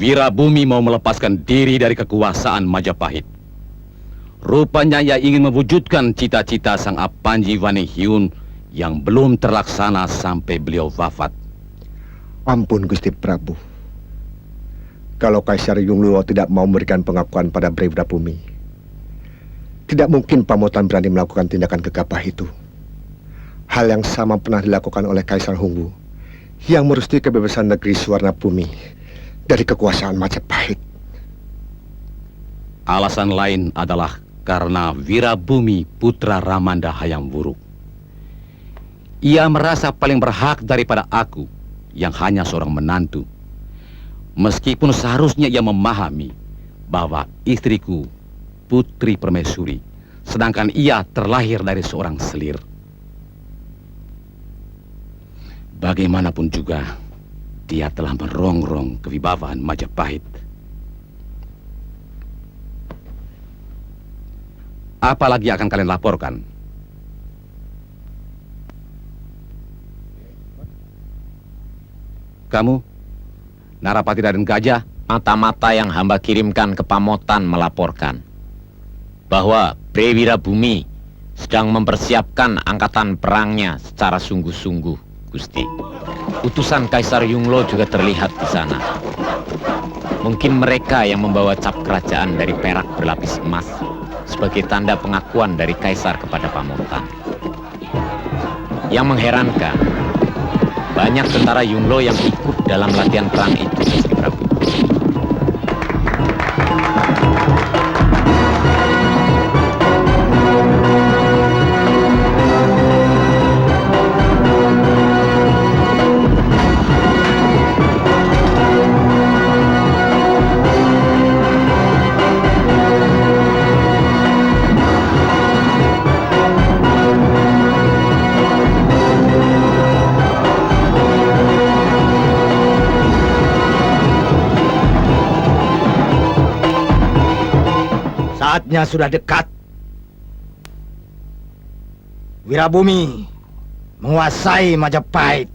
Wirabumi mau melepaskan diri dari kekuasaan Majapahit. Rupanya ia ingin mewujudkan cita-cita sang Apanji Wanehyun yang belum terlaksana sampai beliau wafat. Ampun Gusti Prabu. Kalau Kaisar Yungluo tidak mau memberikan pengakuan pada Wirabumi, tidak mungkin Pamotan berani melakukan tindakan gegabah itu. Hal yang sama pernah dilakukan oleh Kaisar Hongwu yang merestui kebebasan negeri Suwarnabumi dari kekuasaan Majapahit. Alasan lain adalah karena Wirabumi putra Ramanda Hayam Wuruk. Ia merasa paling berhak daripada aku yang hanya seorang menantu. Meskipun seharusnya ia memahami bahwa istriku Putri Permaisuri, sedangkan ia terlahir dari seorang selir. Bagaimanapun juga, dia telah merongrong kewibawaan Majapahit. Apa lagi akan kalian laporkan? Kamu, Narapati Raden Gajah? Mata-mata yang hamba kirimkan ke Pamotan melaporkan bahwa Wirabumi sedang mempersiapkan angkatan perangnya secara sungguh-sungguh, Gusti. Utusan Kaisar Yunglo juga terlihat di sana. Mungkin mereka yang membawa cap kerajaan dari perak berlapis emas sebagai tanda pengakuan dari Kaisar kepada Pamotan. Yang mengherankan, banyak tentara Yunglo yang ikut dalam latihan perang itu, Gusti Prabu. Saatnya sudah dekat. Wirabumi menguasai Majapahit.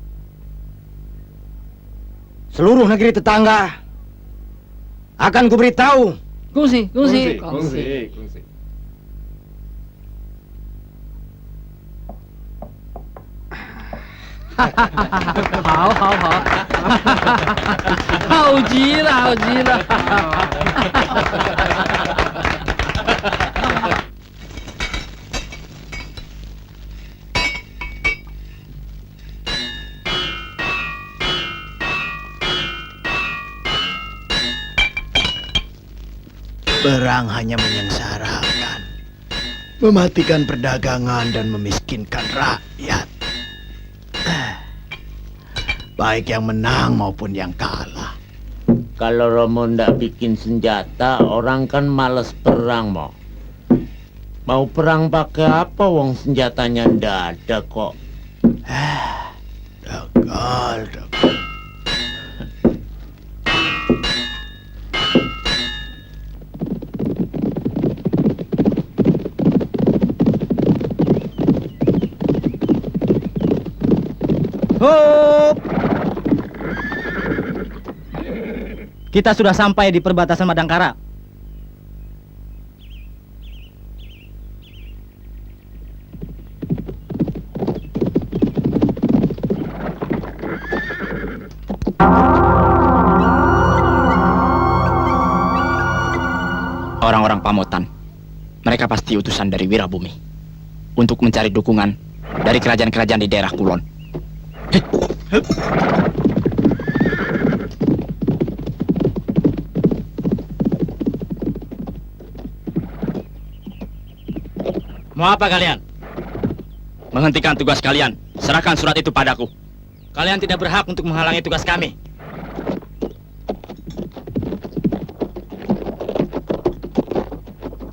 Seluruh negeri tetangga akan kuberitahu. Kungsi. Hao. Hao极了。Perang hanya menyengsarakan, mematikan perdagangan dan memiskinkan rakyat. Baik yang menang maupun yang kalah. Kalau Romo ndak bikin senjata, orang kan males perang, Mo. Mau perang pakai apa, wong senjatanya ndak ada kok. Dagal. Hop! Kita sudah sampai di perbatasan Madangkara. Orang-orang Pamotan, mereka pasti utusan dari Wirabumi untuk mencari dukungan dari kerajaan-kerajaan di daerah Kulon. Mau apa kalian? Menghentikan tugas kalian. Serahkan surat itu padaku. Kalian tidak berhak untuk menghalangi tugas kami.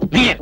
Minggir.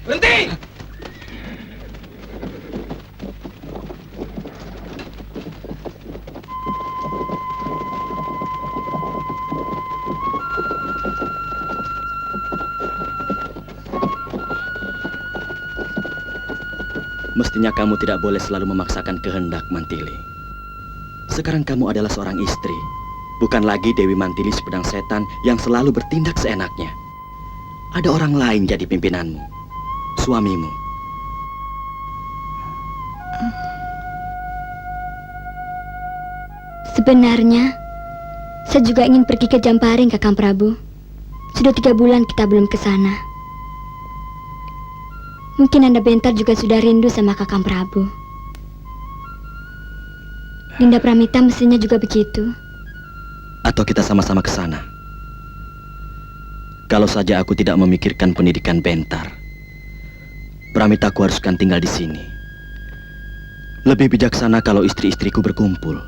Berhenti! Mestinya kamu tidak boleh selalu memaksakan kehendak, Mantili. Sekarang kamu adalah seorang istri, bukan lagi Dewi Mantili si pedang setan yang selalu bertindak seenaknya. Ada orang lain jadi pimpinanmu, suamimu. Sebenarnya, saya juga ingin pergi ke Jamparing, Kakang Prabu. Sudah 3 bulan kita belum ke sana. Mungkin Anda Bentar juga sudah rindu sama Kakang Prabu. Dinda Pramita mestinya juga begitu. Atau kita sama-sama ke sana. Kalau saja aku tidak memikirkan pendidikan Bentar, Pramita aku haruskan tinggal di sini. Lebih bijaksana kalau istri-istriku berkumpul.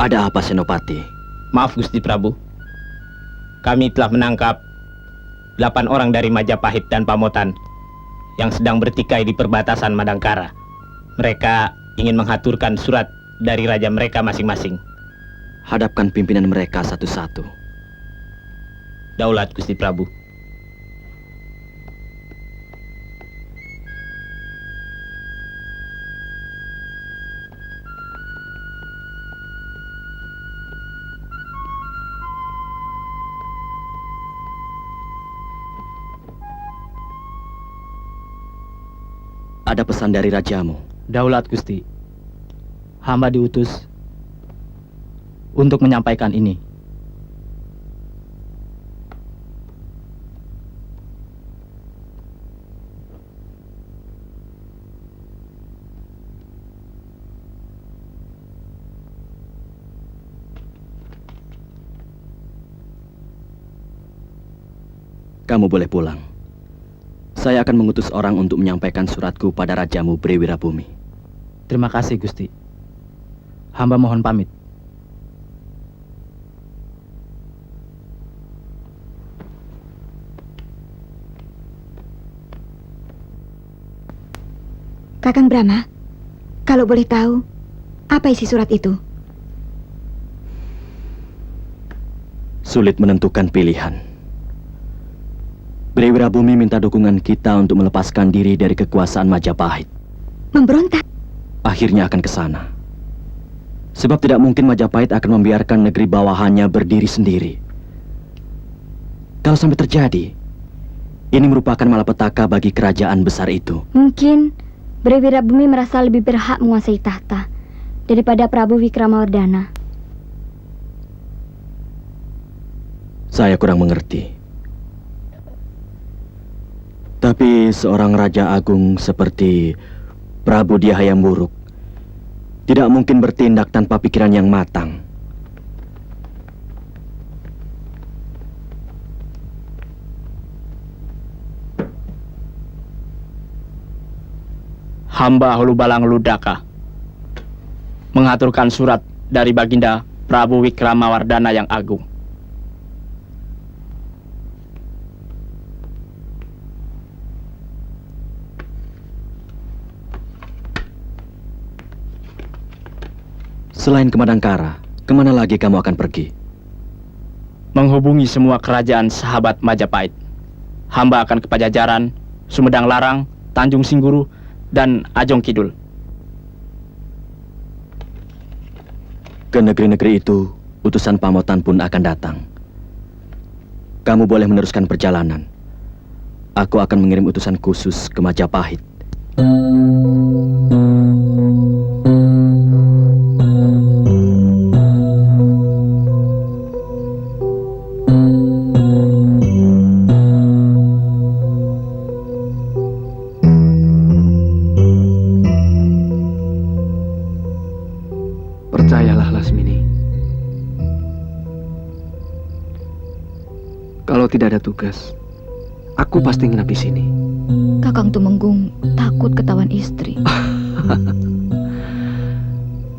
Ada apa, Senopati? Maaf Gusti Prabu. Kami telah menangkap 8 orang dari Majapahit dan Pamotan yang sedang bertikai di perbatasan Madangkara. Mereka ingin menghaturkan surat dari raja mereka masing-masing. Hadapkan pimpinan mereka satu-satu. Daulat Gusti Prabu. Ada pesan dari rajamu. Daulat Gusti. Hamba diutus untuk menyampaikan ini. Kamu boleh pulang. Saya akan mengutus orang untuk menyampaikan suratku pada rajamu Brewirabumi. Terima kasih Gusti. Hamba mohon pamit. Kakang Brahma, kalau boleh tahu, apa isi surat itu? Sulit menentukan pilihan. Brewirabumi minta dukungan kita untuk melepaskan diri dari kekuasaan Majapahit. Memberontak? Akhirnya akan ke sana. Sebab tidak mungkin Majapahit akan membiarkan negeri bawahannya berdiri sendiri. Kalau sampai terjadi, ini merupakan malapetaka bagi kerajaan besar itu. Mungkin Brewirabumi merasa lebih berhak menguasai tahta daripada Prabu Wikramawardhana. Saya kurang mengerti. Tapi seorang raja agung seperti Prabu Dyahayam Wuruk tidak mungkin bertindak tanpa pikiran yang matang. Hamba Hulubalang Ludaka mengaturkan surat dari Baginda Prabu Wikramawardhana yang agung. Selain ke Madangkara, kemana lagi kamu akan pergi? Menghubungi semua kerajaan sahabat Majapahit. Hamba akan ke Pajajaran, Sumedang Larang, Tanjung Singguru, dan Ajong Kidul. Ke negeri-negeri itu, utusan Pamotan pun akan datang. Kamu boleh meneruskan perjalanan. Aku akan mengirim utusan khusus ke Majapahit. ada tugas, aku pasti nginap di sini. Kakang Tumenggung takut ketahuan istri.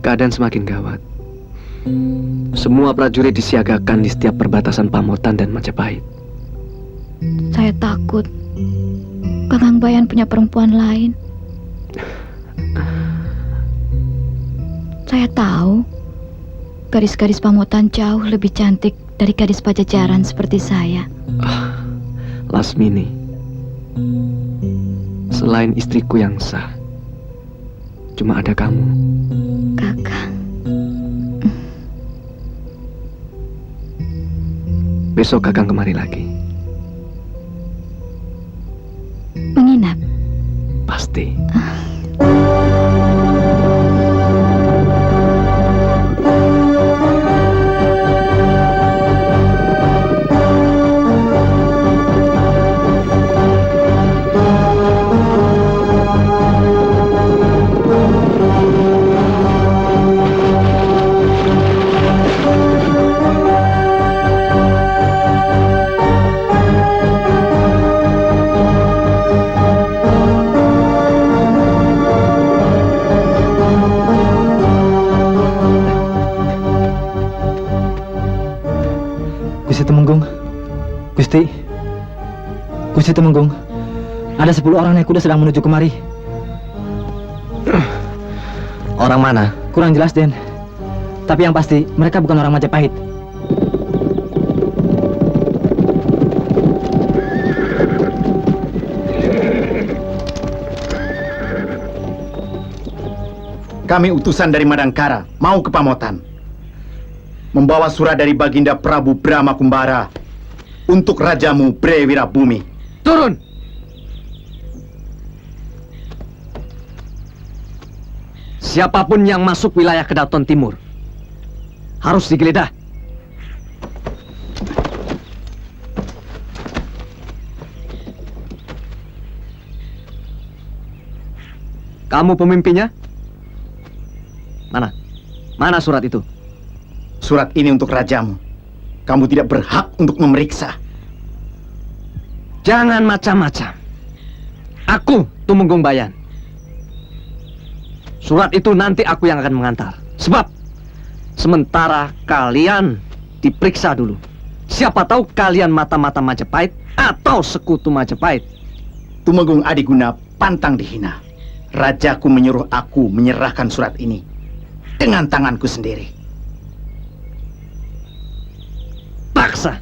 Keadaan semakin gawat. Semua prajurit disiagakan di setiap perbatasan Pamotan dan Majapahit. Saya takut Kakang Bayan punya perempuan lain. Saya tahu gadis-gadis Pamotan jauh lebih cantik dari gadis Pajajaran seperti saya. Lasmini, selain istriku yang sah, cuma ada kamu. Kakang, Besok Kakang kemari lagi. menginap. Pasti. Gusti Tumenggung, Gusti Tumenggung, ada 10 orang naik kuda sedang menuju kemari. Orang mana? Kurang jelas, Den. Tapi yang pasti mereka bukan orang Majapahit. Kami utusan dari Madangkara mau ke Pamotan, membawa surat dari Baginda Prabu Brahma Kumbara untuk rajamu Bre Wirabumi. Turun! Siapapun yang masuk wilayah Kedaton Timur harus digeledah. Kamu pemimpinnya? Mana surat itu? Surat ini untuk rajamu. Kamu tidak berhak untuk memeriksa. Jangan macam-macam. Aku Tumenggung Bayan. Surat itu nanti aku yang akan mengantar. Sebab sementara kalian diperiksa dulu. Siapa tahu kalian mata-mata Majapahit atau sekutu Majapahit. Tumenggung Adiguna pantang dihina. Rajaku menyuruh aku menyerahkan surat ini dengan tanganku sendiri. Paksa.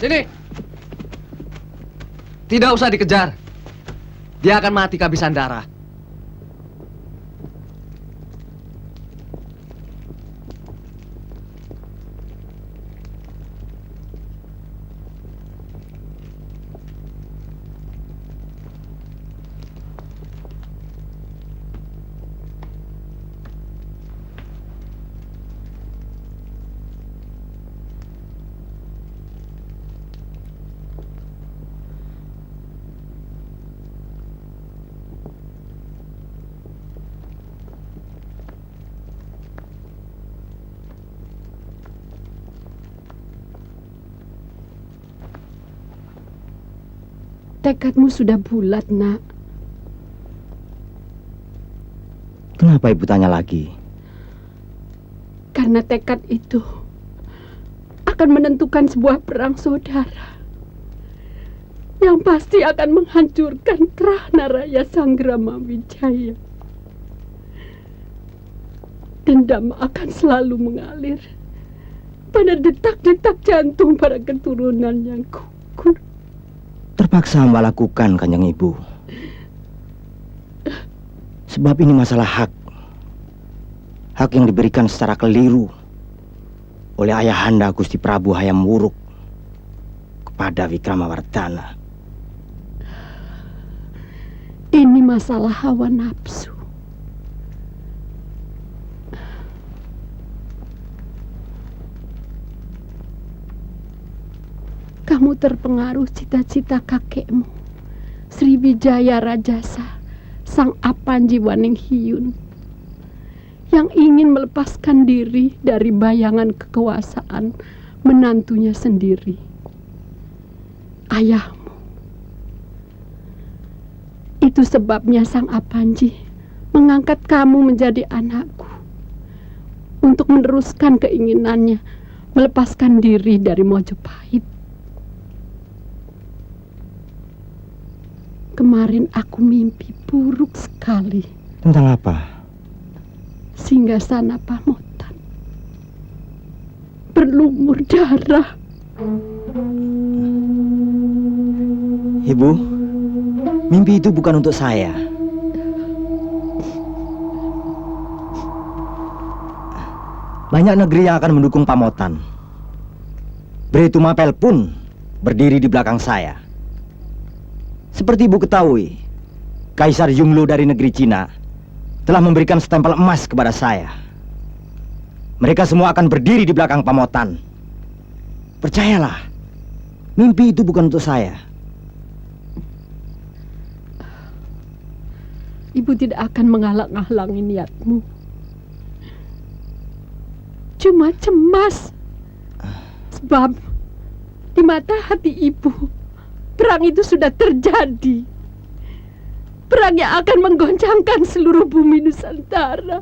Sini. Tidak usah dikejar. Dia akan mati kehabisan darah. Tekadmu sudah bulat, Nak. Kenapa ibu tanya lagi? Karena tekad itu akan menentukan sebuah perang saudara yang pasti akan menghancurkan Prahna Raya Sanggrama Wijaya. Dendam akan selalu mengalir pada detak-detak jantung para keturunan yang gugur. Terpaksa hamba lakukan, Kanjeng Ibu. Sebab ini masalah hak. Hak yang diberikan secara keliru oleh ayahanda Gusti Prabu Hayam Wuruk kepada Wikramawardhana. Ini masalah hawa nafsu. Kamu terpengaruh cita-cita kakekmu, Sriwijaya Rajasa, Sang Apanji Waninghyun, yang ingin melepaskan diri dari bayangan kekuasaan menantunya sendiri, ayahmu. Itu sebabnya Sang Apanji mengangkat kamu menjadi anakku untuk meneruskan keinginannya melepaskan diri dari Mojopahit. Kemarin aku mimpi buruk sekali. Tentang apa? Singgasana Pamotan berlumur darah. Ibu, mimpi itu bukan untuk saya. Banyak negeri yang akan mendukung Pamotan. Breitu Mapel pun berdiri di belakang saya. Seperti ibu ketahui, Kaisar Yunglu dari negeri Cina telah memberikan stempel emas kepada saya. Mereka semua akan berdiri di belakang Pamotan. Percayalah, mimpi itu bukan untuk saya. Ibu tidak akan menghalang-halangi niatmu. Cuma cemas. Sebab di mata hati ibu, perang itu sudah terjadi. Perang yang akan menggoncangkan seluruh bumi Nusantara.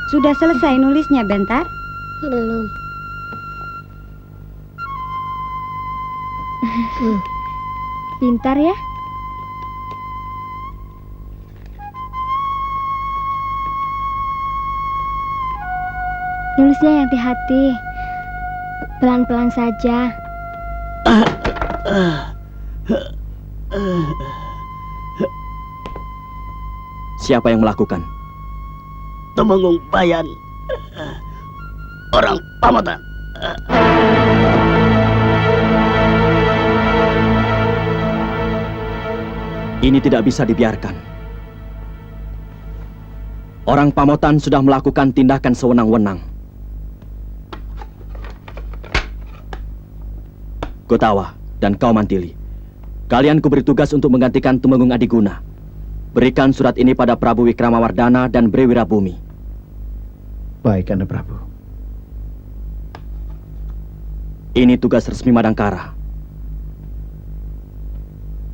Sudah selesai nulisnya, Bentar? Belum. Pintar ya? Nulisnya yang hati-hati. Pelan-pelan saja. Siapa yang melakukan? Temenggung Bayan, orang Pamotan. Ini tidak bisa dibiarkan. Orang Pamotan sudah melakukan tindakan sewenang-wenang. Gotawa dan kau Mantili, kalian kuberi tugas untuk menggantikan Tumenggung Adiguna. Berikan surat ini pada Prabu Wikramawardhana dan Bre Wirabumi. Baik, Anda Prabu. Ini tugas resmi Madangkara.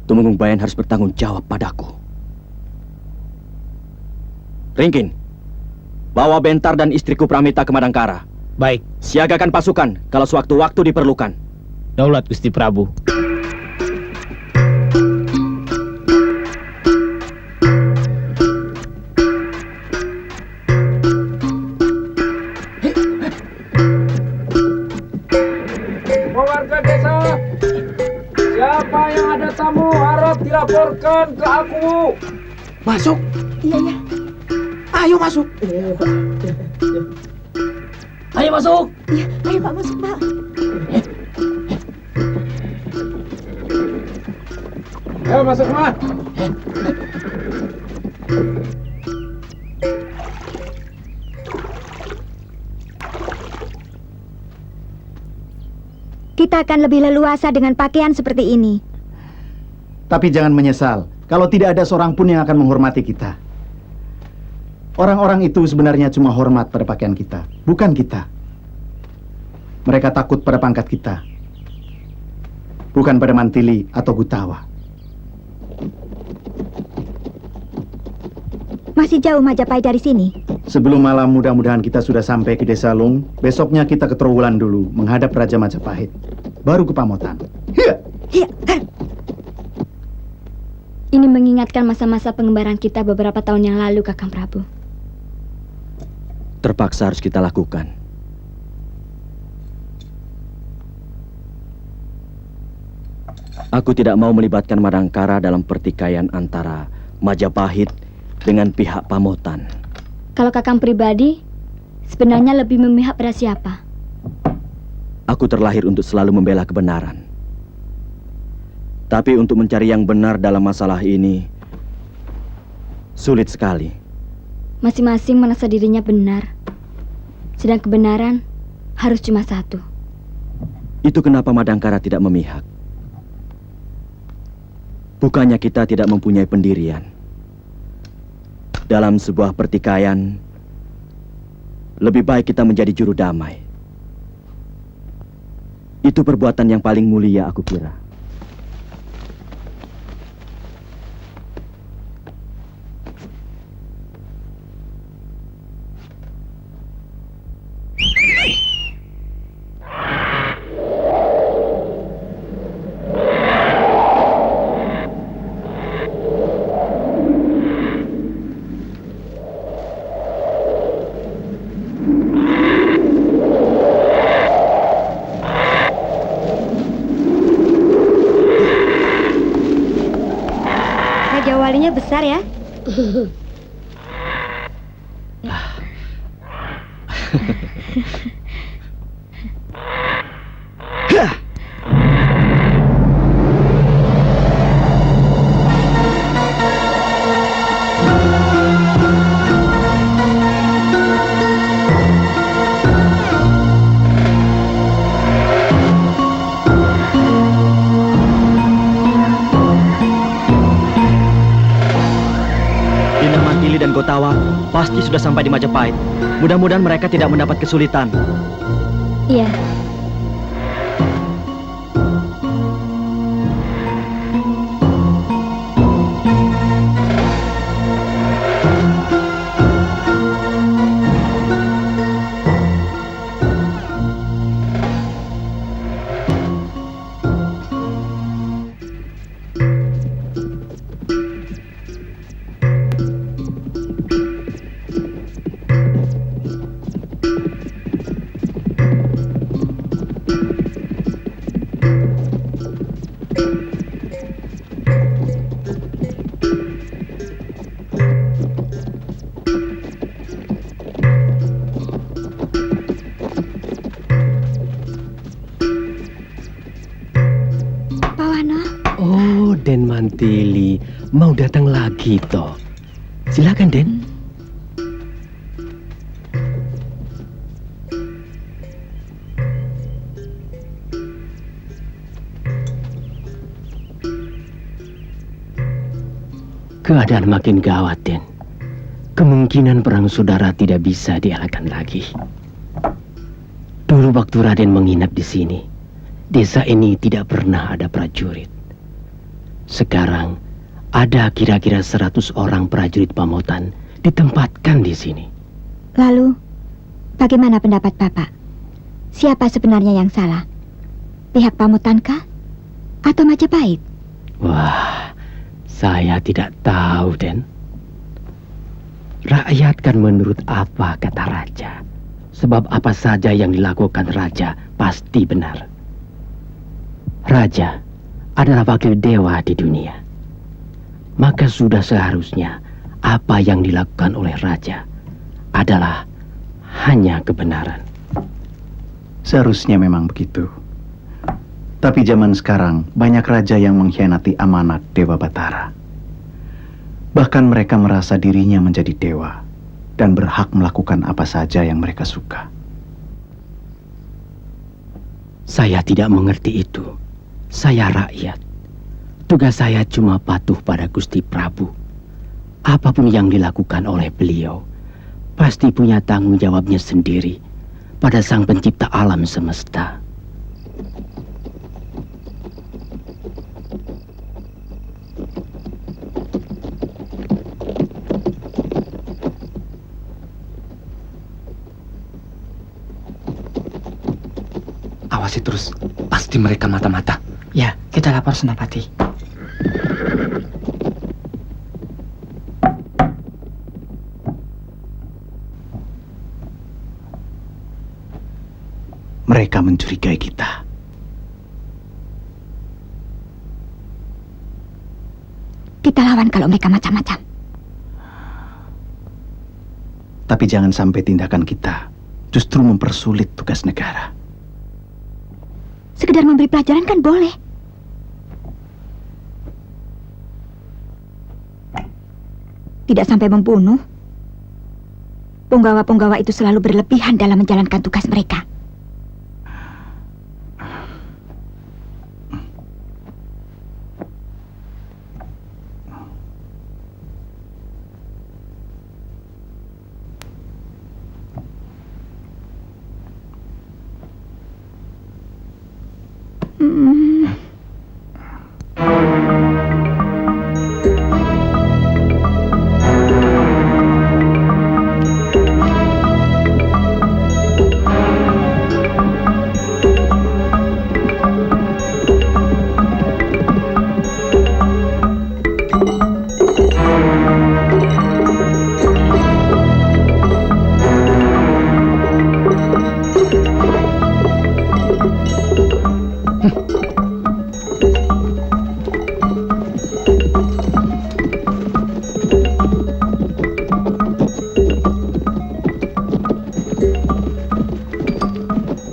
Tumenggung Bayan harus bertanggung jawab padaku. Ringkin, bawa Bentar dan istriku Pramita ke Madangkara. Baik, Siagakan pasukan kalau sewaktu-waktu diperlukan. daulat Gusti Prabu. Warga desa, siapa yang ada tamu harap dilaporkan ke aku. Masuk. Iya, iya. Ayo masuk. Ayo masuk. Iya, ayo Pak masuk, Pak. Ayo masuk semua. Kita akan lebih leluasa dengan pakaian seperti ini. Tapi jangan menyesal kalau tidak ada seorang pun yang akan menghormati kita. Orang-orang itu sebenarnya cuma hormat pada pakaian kita, bukan kita. Mereka takut pada pangkat kita, bukan pada mantili atau gutawa. Masih jauh Majapahit dari sini. Sebelum malam mudah-mudahan kita sudah sampai ke Desa Lung. Besoknya kita ke Trowulan dulu menghadap Raja Majapahit, baru ke Pamotan. Hiya! Iya. Ini mengingatkan masa-masa pengembaraan kita beberapa tahun yang lalu, Kakang Prabu. Terpaksa harus kita lakukan. Aku tidak mau melibatkan Madangkara dalam pertikaian antara Majapahit dengan pihak Pamotan. Kalau Kakang pribadi, sebenarnya lebih memihak pada siapa? Aku terlahir untuk selalu membela kebenaran. Tapi untuk mencari yang benar dalam masalah ini sulit sekali. Masing-masing merasa dirinya benar. Sedang kebenaran harus cuma satu. Itu kenapa Madangkara tidak memihak. Bukannya kita tidak mempunyai pendirian. Dalam sebuah pertikaian, lebih baik kita menjadi juru damai. Itu perbuatan yang paling mulia, aku kira. Raja walinya besar ya? Dinda Mantili dan Gotawa pasti sudah sampai di Majapahit. Mudah-mudahan mereka tidak mendapat kesulitan. Iya. Oh, Den Mantili mau datang lagi toh. Silakan, Den. Keadaan makin gawat, Den. Kemungkinan perang saudara tidak bisa dielakkan lagi. Dulu waktu Raden menginap di sini, desa ini tidak pernah ada prajurit. Sekarang ada kira-kira 100 orang prajurit Pamotan ditempatkan di sini. Lalu, bagaimana pendapat Bapak? Siapa sebenarnya yang salah? Pihak Pamotankah? Atau Majapahit? Wah, saya tidak tahu, Den. Rakyat kan menurut apa kata raja. Sebab apa saja yang dilakukan raja pasti benar. Raja adalah wakil dewa di dunia. Maka sudah seharusnya apa yang dilakukan oleh raja adalah hanya kebenaran. Seharusnya memang begitu. Tapi zaman sekarang banyak raja yang mengkhianati amanat Dewa Batara. Bahkan mereka merasa dirinya menjadi dewa dan berhak melakukan apa saja yang mereka suka. Saya tidak mengerti itu. Saya rakyat. Tugas saya cuma patuh pada Gusti Prabu. Apapun yang dilakukan oleh beliau, pasti punya tanggung jawabnya sendiri pada Sang Pencipta alam semesta. Awasi terus, pasti mereka mata-mata. Ya, kita lapor Senapati. Mereka mencurigai kita. Kita lawan kalau mereka macam-macam. Tapi jangan sampai tindakan kita justru mempersulit tugas negara. Sekedar memberi pelajaran kan boleh. Tidak sampai membunuh. Punggawa-punggawa itu selalu berlebihan dalam menjalankan tugas mereka.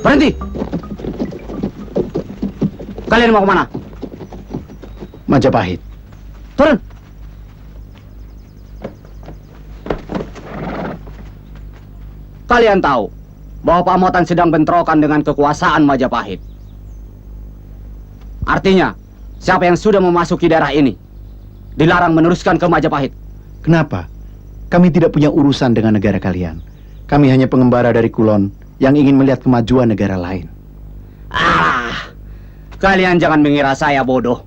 Berhenti! Kalian mau kemana? Majapahit. Turun! Kalian tahu bahwa Pamotan sedang bentrokan dengan kekuasaan Majapahit. Artinya, siapa yang sudah memasuki daerah ini dilarang meneruskan ke Majapahit. Kenapa? Kami tidak punya urusan dengan negara kalian. Kami hanya pengembara dari Kulon yang ingin melihat kemajuan negara lain. Kalian jangan mengira saya bodoh.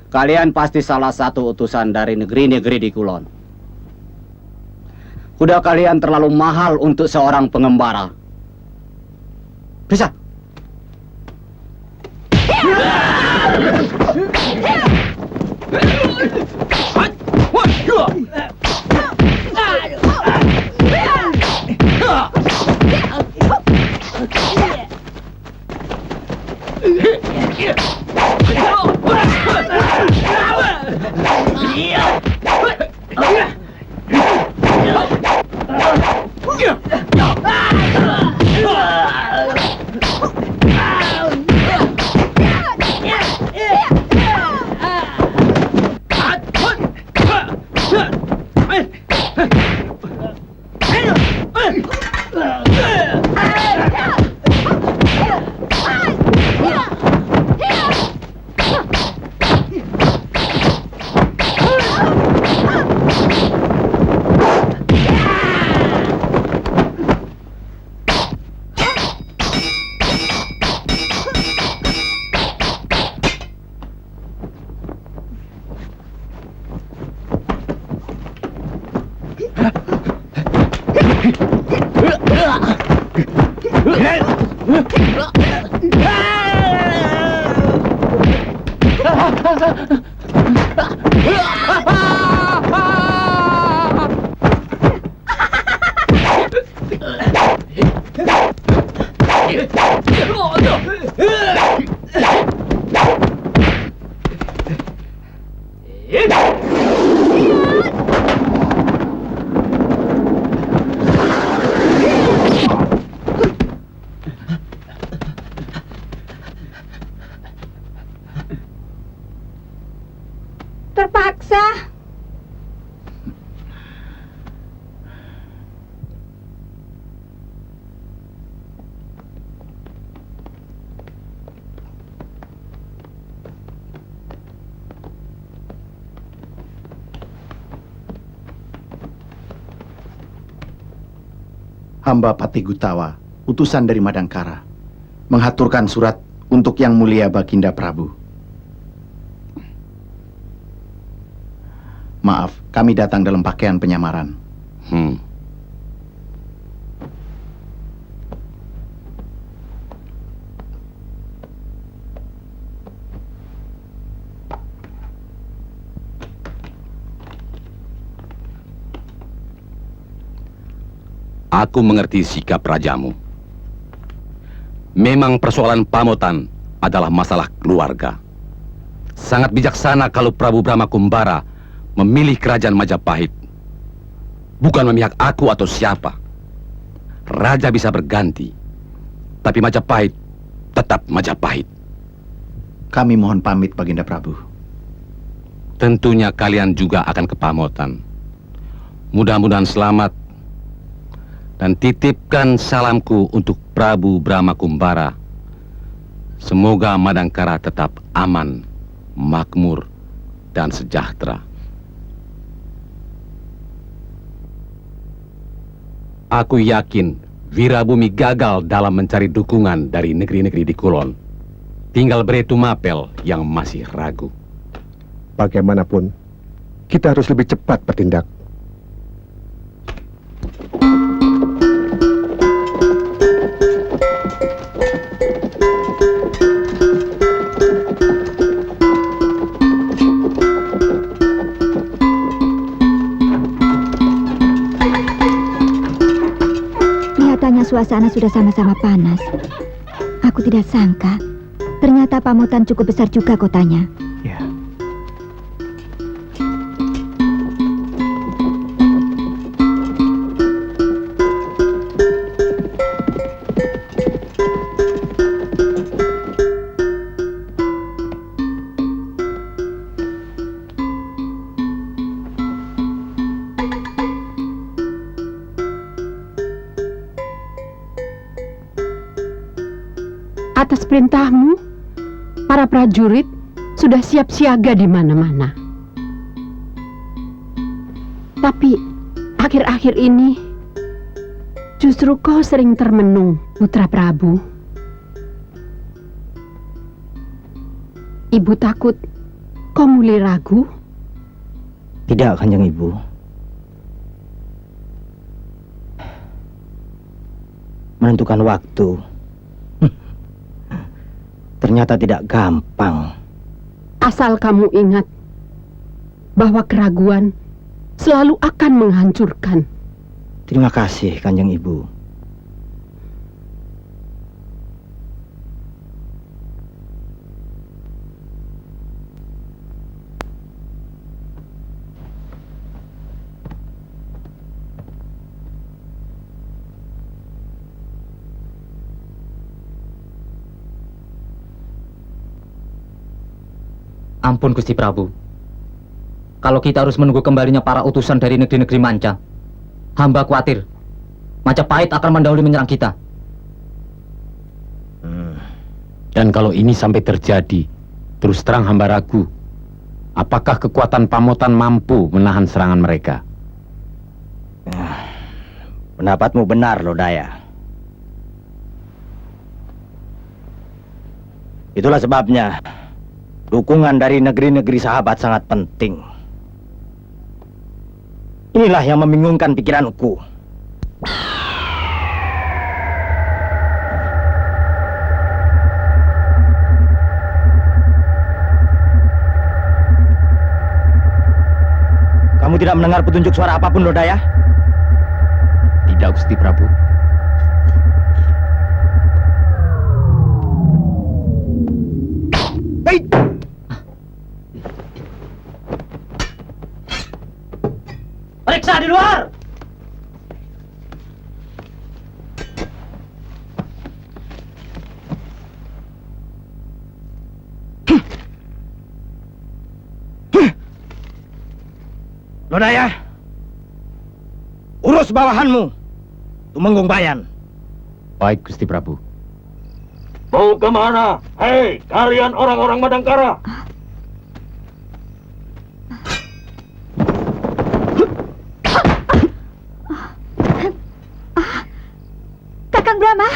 Kalian pasti salah satu utusan dari negeri-negeri di Kulon. Kuda kalian terlalu mahal untuk seorang pengembara. Bisa? Terpaksa. Hamba Patih Gutawa, utusan dari Madangkara, menghaturkan surat untuk Yang Mulia Baginda Prabu. Maaf, kami datang dalam pakaian penyamaran. Aku mengerti sikap rajamu. Memang persoalan Pamotan adalah masalah keluarga. Sangat bijaksana kalau Prabu Brahma Kumbara memilih kerajaan Majapahit. Bukan memihak aku atau siapa. Raja bisa berganti, tapi Majapahit tetap Majapahit. Kami mohon pamit, Baginda Prabu. Tentunya kalian juga akan ke Pamotan. Mudah-mudahan selamat. Dan titipkan salamku untuk Prabu Brahma Kumbara. Semoga Madangkara tetap aman, makmur, dan sejahtera. Aku yakin Wirabumi gagal dalam mencari dukungan dari negeri-negeri di Kulon. Tinggal Bretu Mapel yang masih ragu. Bagaimanapun, kita harus lebih cepat bertindak. Suasana sudah sama-sama panas. Aku tidak sangka, ternyata Pamotan cukup besar juga kotanya. Ya. Atas perintahmu, para prajurit sudah siap siaga di mana-mana. Tapi akhir-akhir ini justru kau sering termenung, Putra Prabu. Ibu takut kau mulai ragu. Tidak, Kanjeng Ibu. Menentukan waktu ternyata tidak gampang. Asal kamu ingat bahwa keraguan selalu akan menghancurkan. Terima kasih, Kanjeng Ibu. Ampun Gusti Prabu. Kalau kita harus menunggu kembalinya para utusan dari negeri-negeri manca, hamba khawatir Majapahit akan mendahului menyerang kita. Dan kalau ini sampai terjadi, terus terang hamba ragu, apakah kekuatan Pamotan mampu menahan serangan mereka? Pendapatmu benar, Lodaya. Itulah sebabnya dukungan dari negeri-negeri sahabat sangat penting. Inilah yang membingungkan pikiranku. Kamu tidak mendengar petunjuk suara apapun, Lodaya? Tidak, Gusti Prabu. Hei! Periksa di luar! Lodaya, urus bawahanmu, Tumenggung Bayan. Baik, Gusti Prabu. Mau kemana? Hei, kalian orang-orang Madangkara! Kakang Brahma.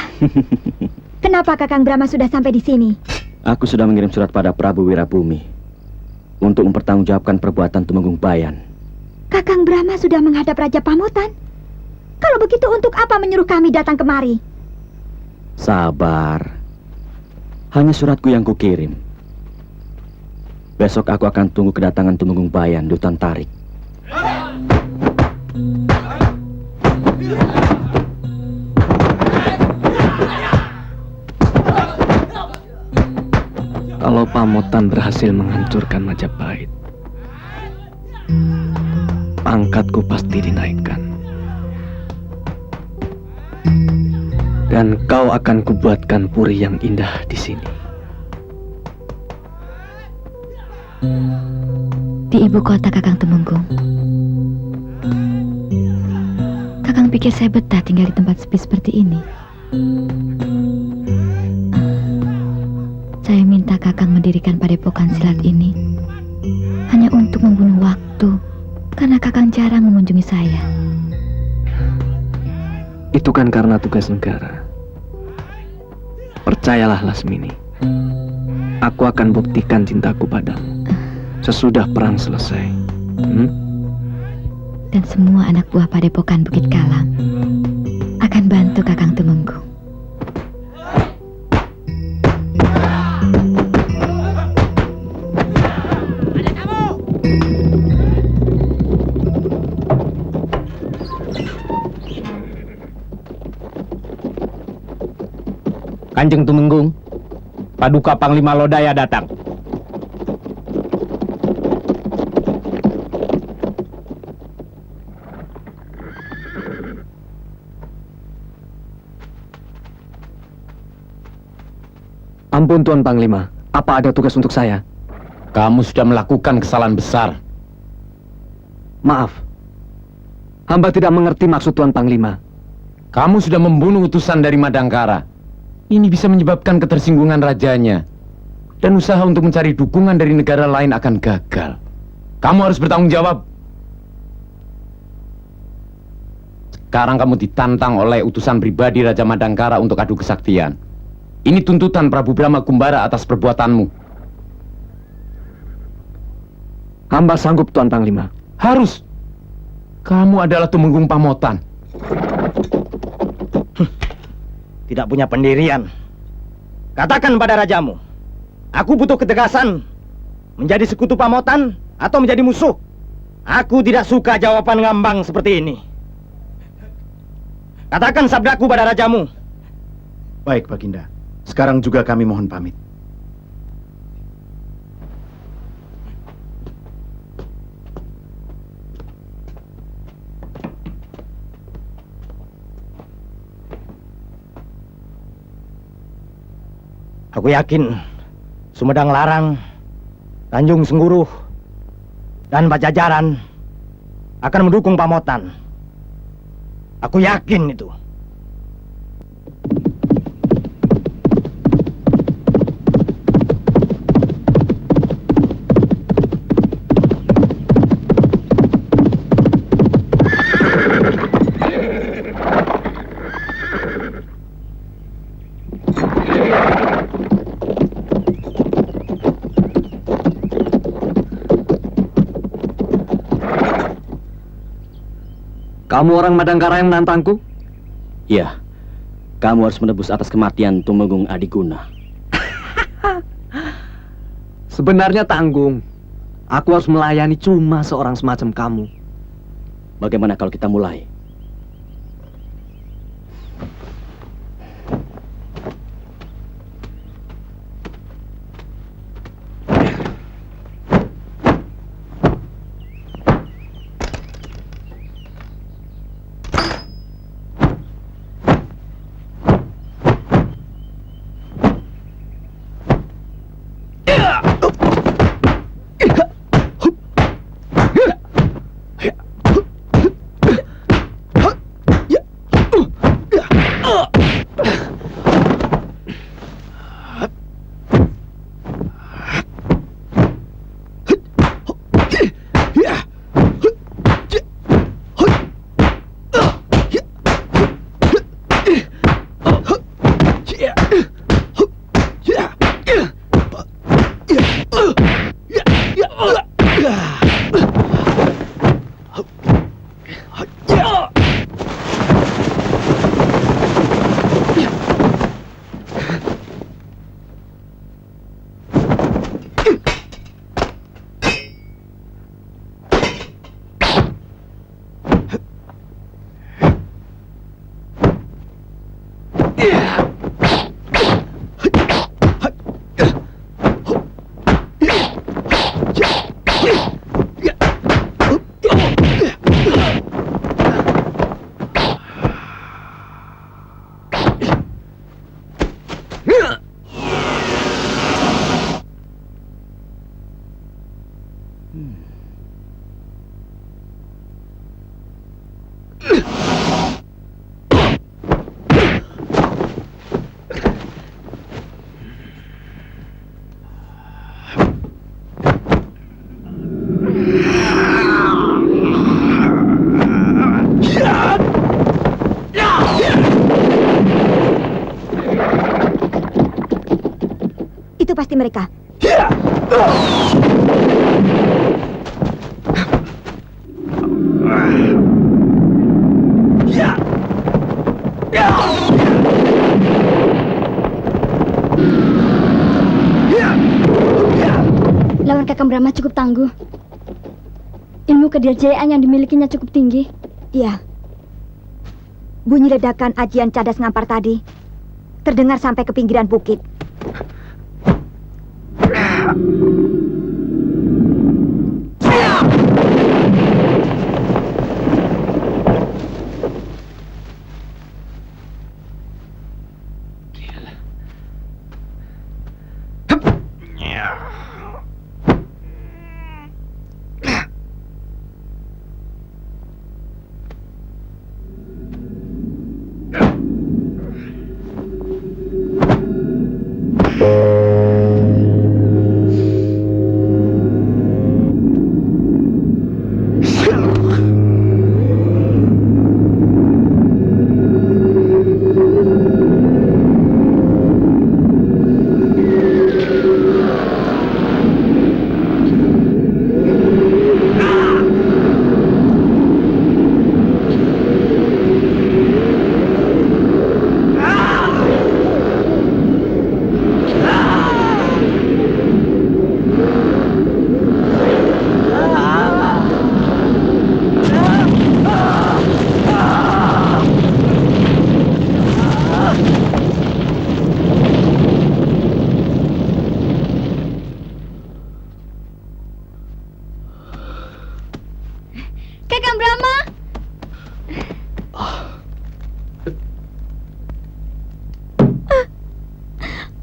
Kenapa Kakang Brahma sudah sampai di sini? Aku sudah mengirim surat pada Prabu Wirabumi untuk mempertanggungjawabkan perbuatan Tumenggung Bayan. Kakang Brahma sudah menghadap Raja Pamotan. Kalau begitu untuk apa menyuruh kami datang kemari? Sabar. Hanya suratku yang kukirim. Besok aku akan tunggu kedatangan Tumenggung Bayan di hutan Tarik. Kalau Pamotan berhasil menghancurkan Majapahit, pangkatku pasti dinaikkan. Dan kau akan kubuatkan puri yang indah di sini. Di ibu kota, Kakang Tumenggung. Kakang pikir saya betah tinggal di tempat sepi seperti ini? Saya minta Kakang mendirikan padepokan silat ini hanya untuk membunuh waktu, karena Kakang jarang mengunjungi saya. Itu kan karena tugas negara. Percayalah, Lasmini. Aku akan buktikan cintaku padamu sesudah perang selesai. Dan semua anak buah padepokan Bukit Kalam akan bantu Kakang Tumenggung. Kanjeng Tumenggung, Paduka Panglima Lodaya datang. Ampun Tuan Panglima, apa ada tugas untuk saya? Kamu sudah melakukan kesalahan besar. Maaf, hamba tidak mengerti maksud Tuan Panglima. Kamu sudah membunuh utusan dari Madangkara. Ini bisa menyebabkan ketersinggungan rajanya. Dan usaha untuk mencari dukungan dari negara lain akan gagal. Kamu harus bertanggung jawab. Sekarang kamu ditantang oleh utusan pribadi Raja Madangkara untuk adu kesaktian. Ini tuntutan Prabu Brahma Kumbara atas perbuatanmu. Hamba sanggup Tuan Panglima. Harus. Kamu adalah Tumenggung Pamotan. Tidak punya pendirian. Katakan pada rajamu, aku butuh ketegasan. Menjadi sekutu Pamotan atau menjadi musuh? Aku tidak suka jawaban ngambang seperti ini. Katakan sabdaku pada rajamu. Baik, Baginda. Sekarang juga kami mohon pamit. Aku yakin Sumedang Larang, Tanjung Sengguruh, dan Pajajaran akan mendukung Pamotan. Aku yakin itu. Kamu orang Madangkara yang menantangku? Iya, kamu harus menebus atas kematian Tumenggung Adiguna. Sebenarnya tanggung. Aku harus melayani cuma seorang semacam kamu. Bagaimana kalau kita mulai? Itu pasti mereka. Lawan Kakang Brahma cukup tangguh. Ilmu kedirjayaan yang dimilikinya cukup tinggi. Iya. Bunyi ledakan ajian cadas ngampar tadi terdengar sampai ke pinggiran bukit. Kakang Brahma!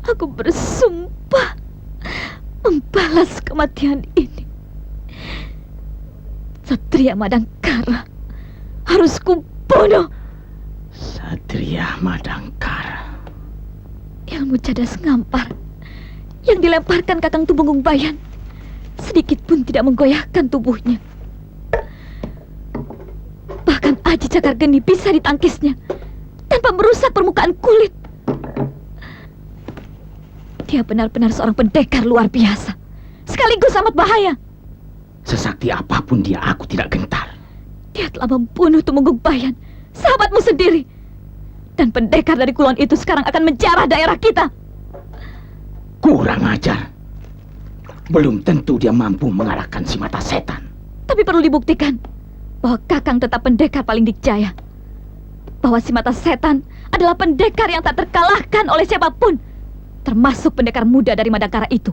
Aku bersumpah membalas kematian ini. Satria Madangkara harus kubunuh. Satria Madangkara. Ilmu cadas ngampar yang dilemparkan Kakang Tumenggung Bayan sedikit pun tidak menggoyahkan tubuhnya. Bahkan aji cakar geni bisa ditangkisnya tanpa merusak permukaan kulit. Dia benar-benar seorang pendekar luar biasa, sekaligus amat bahaya. Sesakti apapun dia, aku tidak gentar. Dia telah membunuh Tumenggung Bayan, sahabatmu sendiri. Dan pendekar dari kulon itu sekarang akan menjarah daerah kita. Kurang ajar. Belum tentu dia mampu mengalahkan si mata setan. Tapi perlu dibuktikan. bahwa Kakang tetap pendekar paling dikjaya. Bahwa si mata setan adalah pendekar yang tak terkalahkan oleh siapapun, termasuk pendekar muda dari Madangkara itu.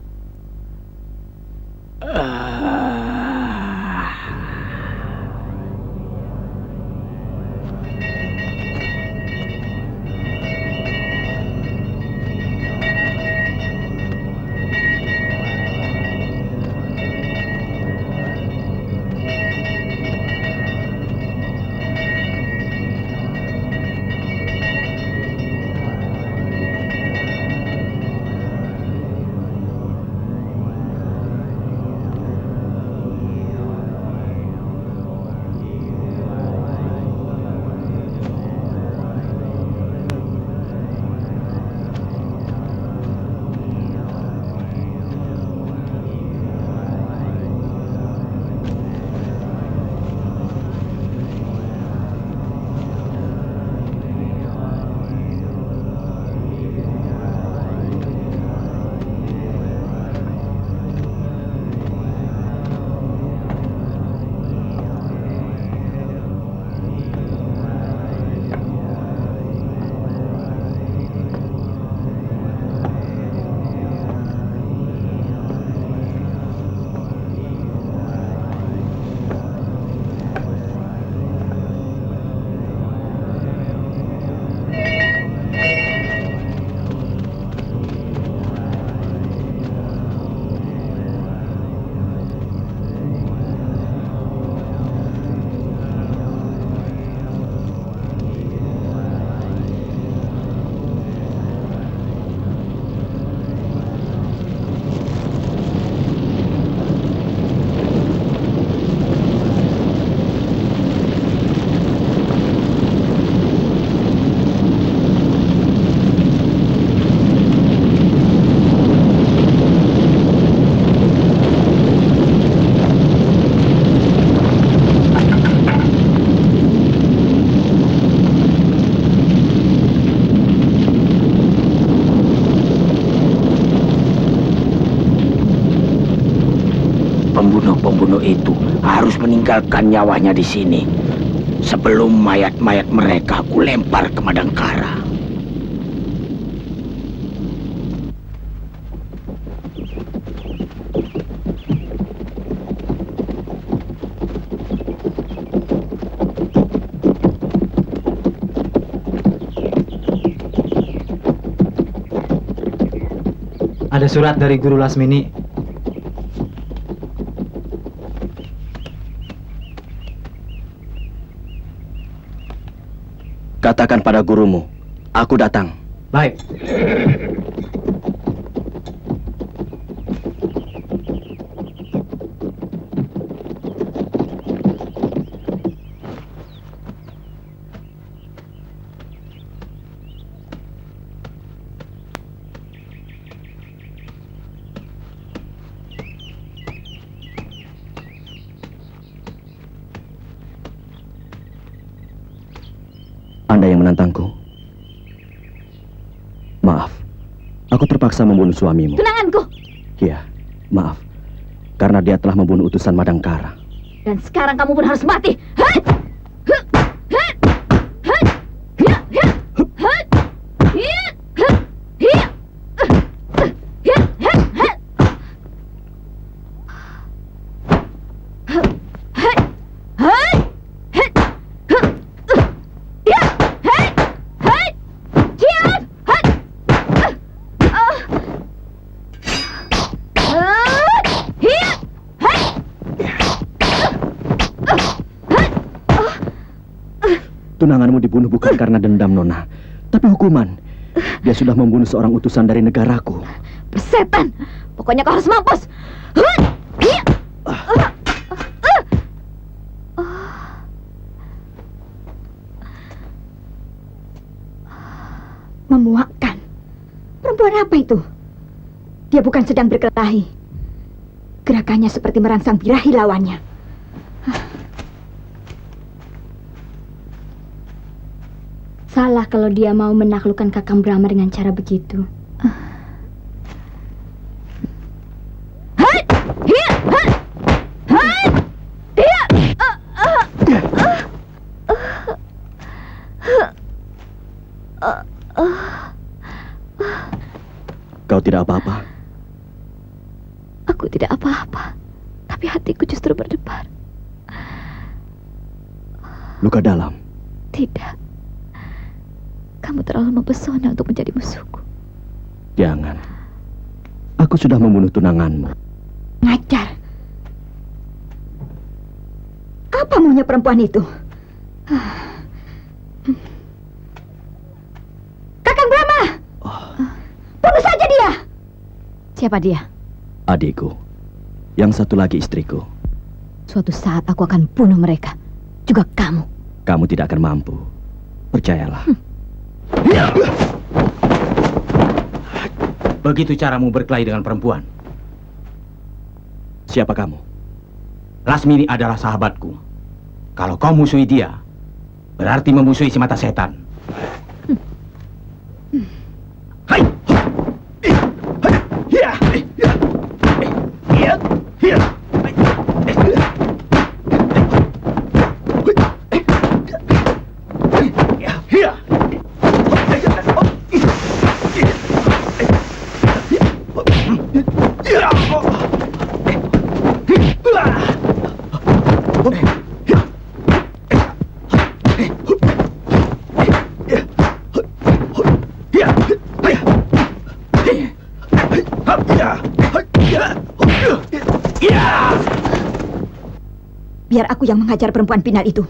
Pembunuh-pembunuh itu harus meninggalkan nyawanya di sini sebelum mayat-mayat mereka aku lempar ke Madangkara. Ada surat dari Guru Lasmini. Katakan pada gurumu, aku datang. Baik. Anda yang menantangku. Maaf, aku terpaksa membunuh suamimu. Tunanganku. Iya, maaf. Karena dia telah membunuh utusan Madangkara. Dan sekarang kamu pun harus mati. Tunanganmu dibunuh bukan karena dendam, Nona, tapi hukuman. Dia sudah membunuh seorang utusan dari negaraku. Persetan. Pokoknya kau harus mampus. Memuakkan. Perempuan apa itu? Dia bukan sedang berkelahi. Gerakannya seperti merangsang birahi lawannya. Salah kalau dia mau menaklukkan Kakang Brahma dengan cara begitu. tidak apa-apa? Aku tidak apa-apa, tapi hatiku justru berdebar. Luka dalam? Tidak. Kamu terlalu mempesona untuk menjadi musuhku. Jangan. Aku sudah membunuh tunanganmu. Ngajar. Apa maunya perempuan itu? Kakang Brahma! Bunuh saja dia! Siapa dia? Adikku. Yang satu lagi istriku. Suatu saat aku akan bunuh mereka. Juga kamu. Kamu tidak akan mampu. Percayalah. Begitu caramu berkelahi dengan perempuan. Siapa kamu? Lasmini adalah sahabatku. Kalau kau musuhi dia, berarti memusuhi si mata setan. Biar aku yang menghajar perempuan pinal itu.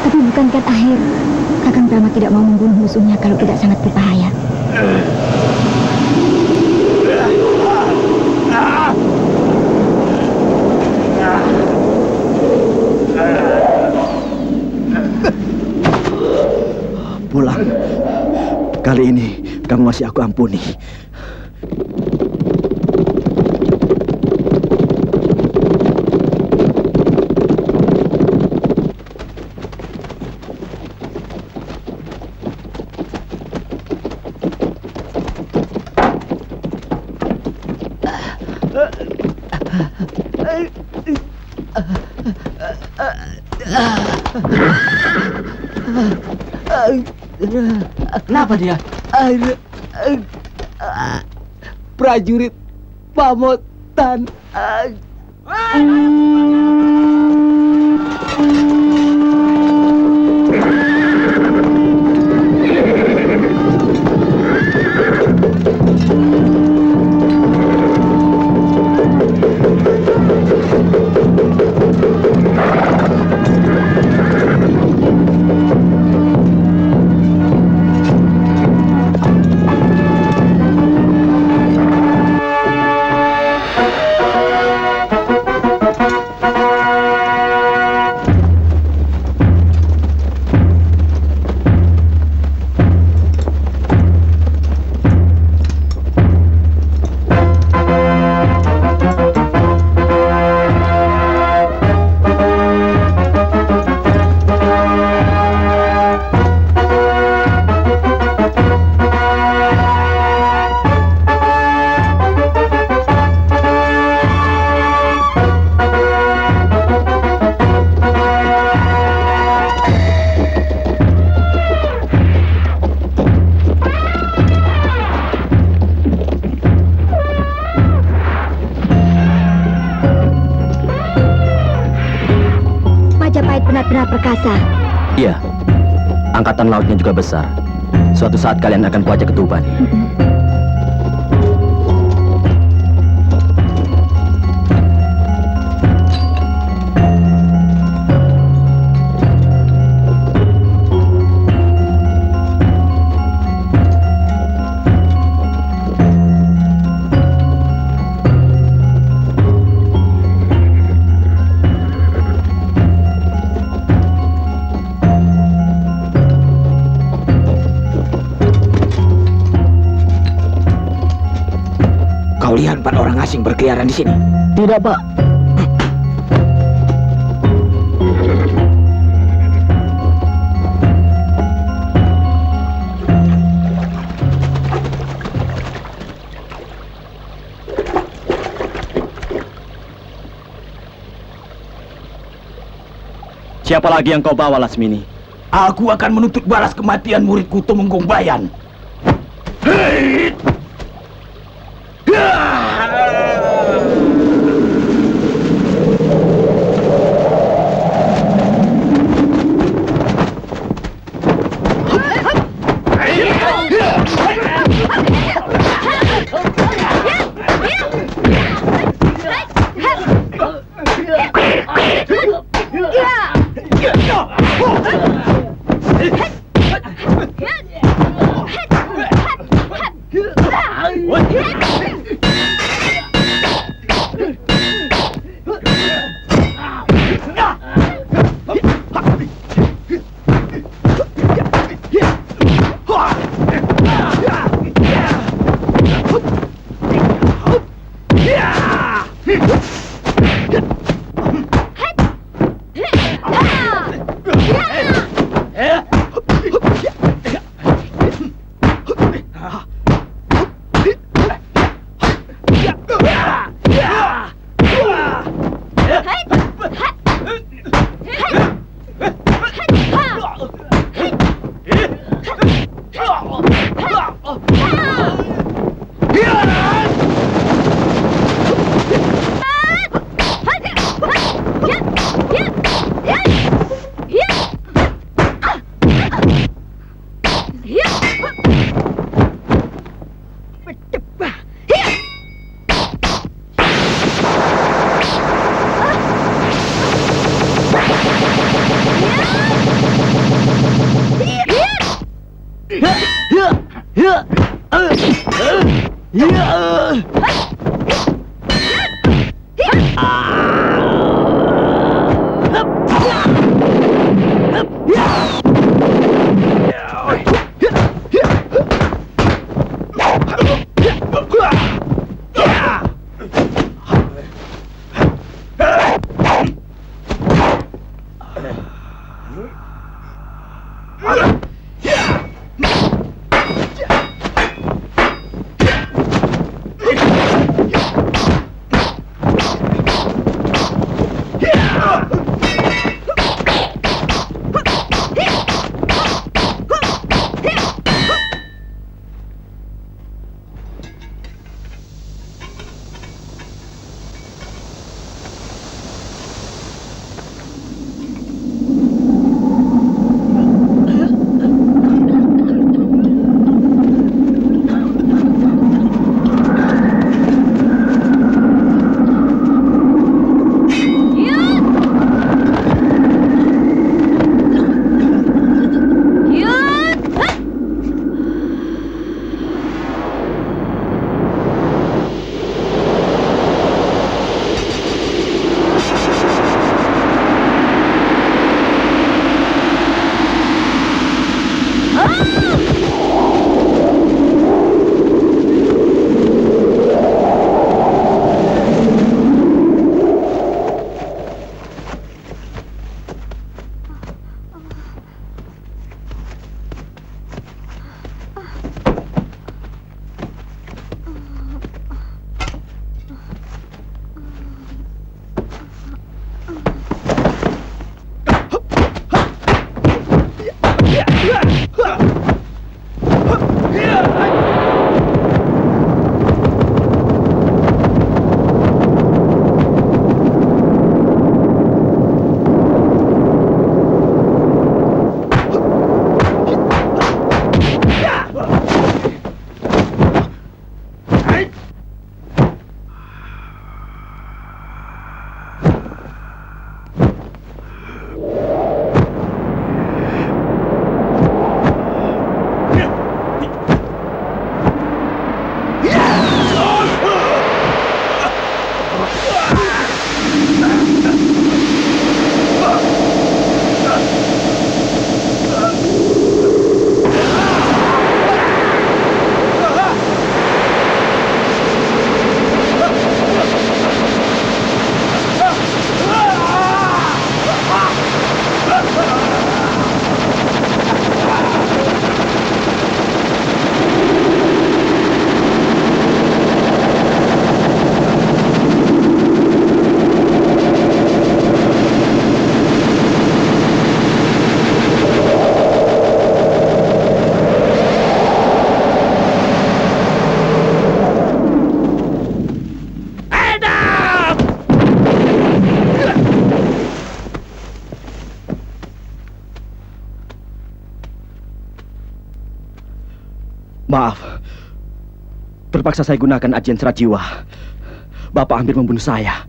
Tapi bukankah akhir Kakang Brahma tidak mau membunuh musuhnya kalau tidak sangat berbahaya? Pulang. Kali ini kamu masih aku ampuni. Kenapa dia? Prajurit Pamotan. benar perkasa. Iya, angkatan lautnya juga besar. Suatu saat kalian akan kuajak ke Tuban. Kau lihat 4 orang asing berkeliaran di sini? Tidak, Pak. Siapa lagi yang kau bawa, Lasmini? Aku akan menuntut balas kematian muridku Tumenggung Bayan. Maaf. Terpaksa saya gunakan ajian serat jiwa. Bapak hampir membunuh saya.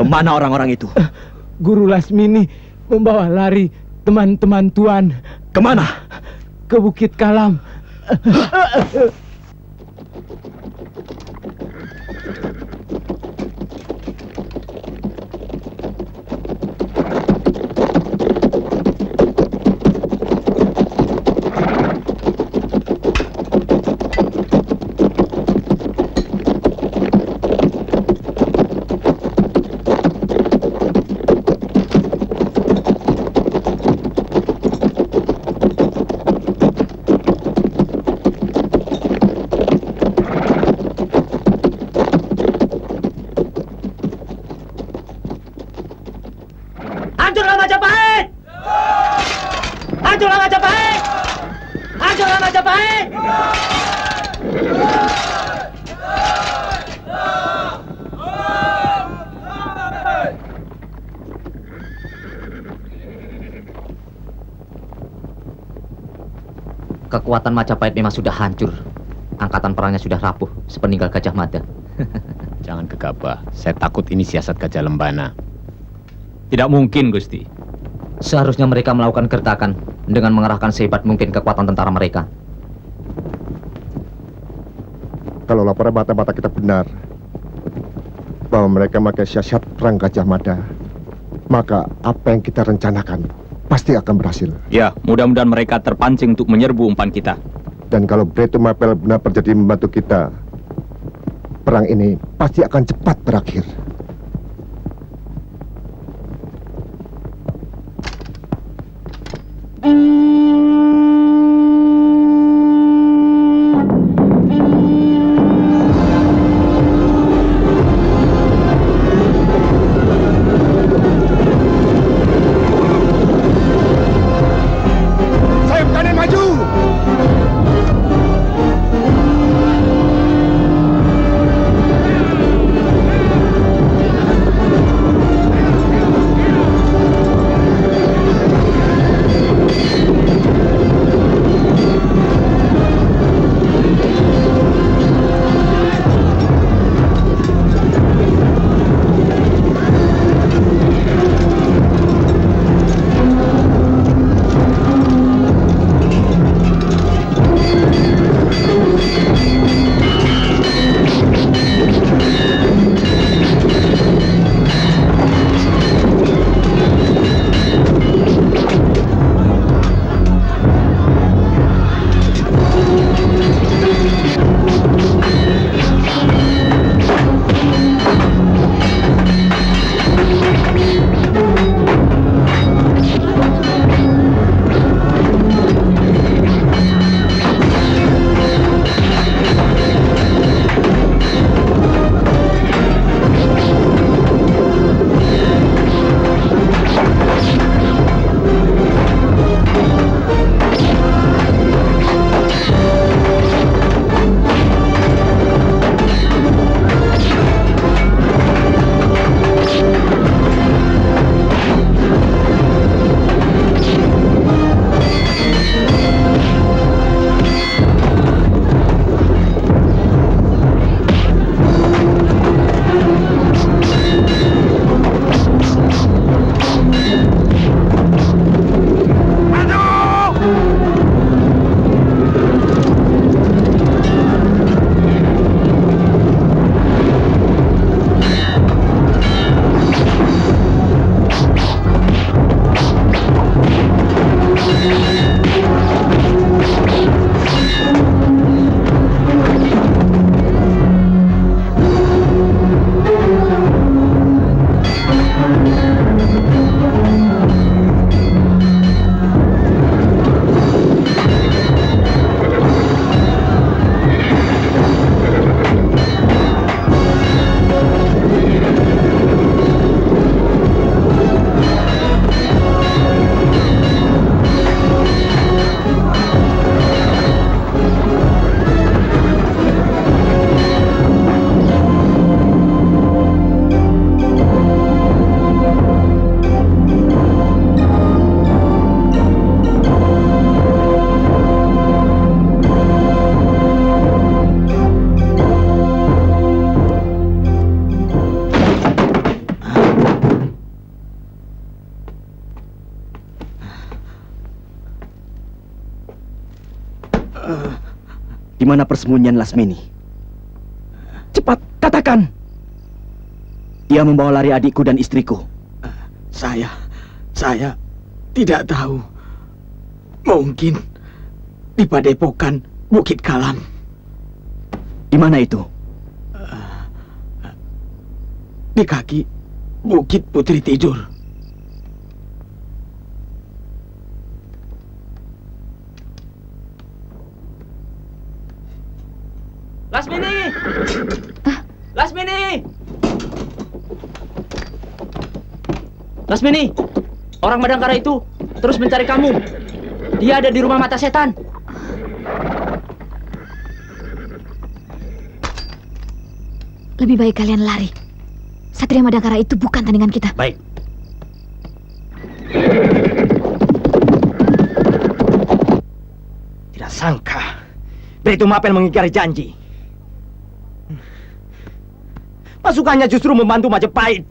Kemana orang-orang itu? Guru Lasmini membawa lari teman-teman Tuan Kemana? ke Bukit Kalam. Hancurlah Majapahit! Hancurlah Majapahit! Hancurlah Majapahit! Kekuatan Majapahit memang sudah hancur. Angkatan perangnya sudah rapuh sepeninggal Gajah Mada. Jangan gegabah. Saya takut ini siasat Gajah Lembana. Tidak mungkin, Gusti. Seharusnya mereka melakukan gertakan dengan mengerahkan sehebat mungkin kekuatan tentara mereka. Kalau laporan mata-mata kita benar bahwa mereka memakai siasat perang Gajah Mada, maka apa yang kita rencanakan pasti akan berhasil. Ya, mudah-mudahan mereka terpancing untuk menyerbu umpan kita. Dan kalau Bretu Mapel benar-benar jadi membantu kita, perang ini pasti akan cepat berakhir. Sayap kanan maju! Di mana persembunyian Lasmini? Cepat, katakan. Dia membawa lari adikku dan istriku. Saya tidak tahu. Mungkin di padepokan Bukit Kalam. Di mana itu? Di kaki Bukit Putri Tidur. Lasmini! Lasmini! Lasmini! Orang Madangkara itu terus mencari kamu. Dia ada di rumah mata setan. Lebih baik kalian lari. Satria Madangkara itu bukan tandingan kita. Baik. Tidak sangka Beritu Mapel mengingkari janji. Pasukannya justru membantu Majapahit.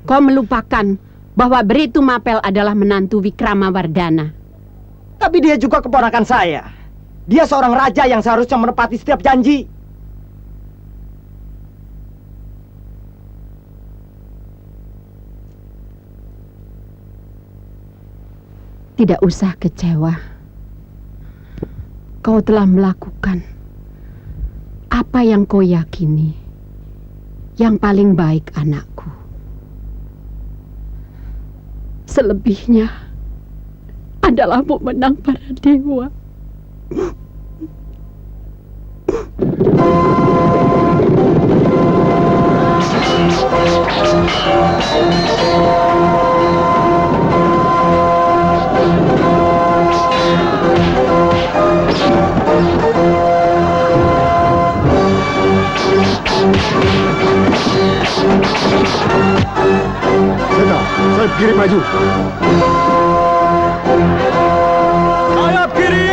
Kau melupakan bahwa Beritu Mapel adalah menantu Wikramawardhana. Tapi dia juga keponakan saya. Dia seorang raja yang seharusnya menepati setiap janji. Tidak usah kecewa. Kau telah melakukan apa yang kau yakini yang paling baik, anakku. Selebihnya adalah menang para dewa. Sena, saya kiri maju. Sayap kiri!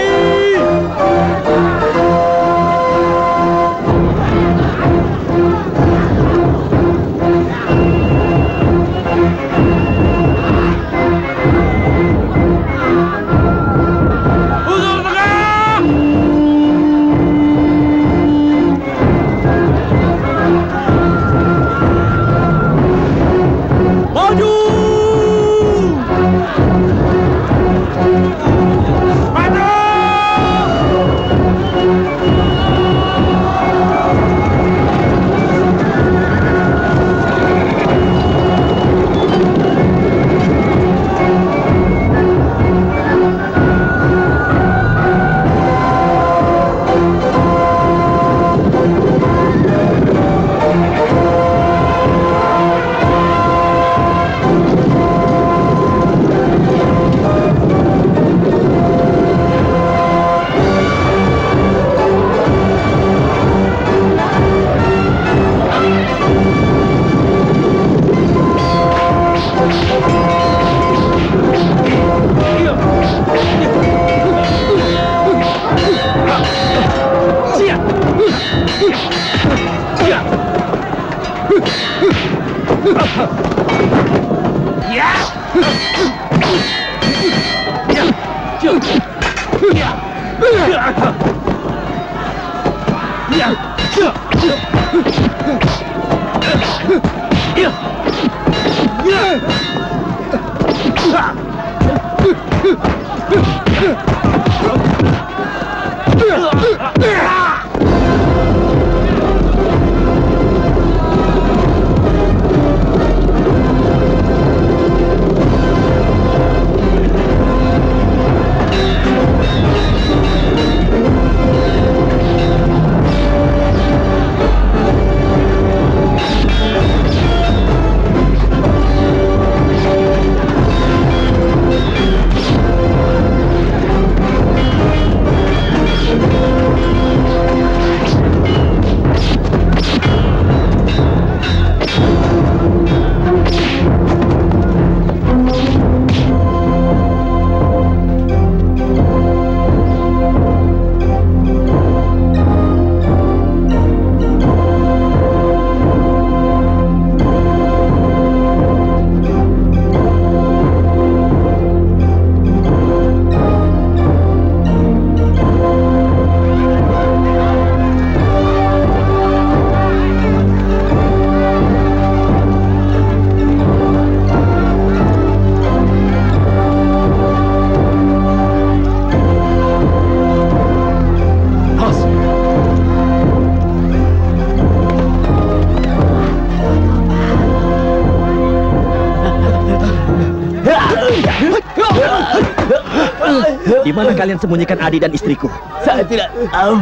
Di mana kalian sembunyikan Adi dan istriku? Saya tidak tahu.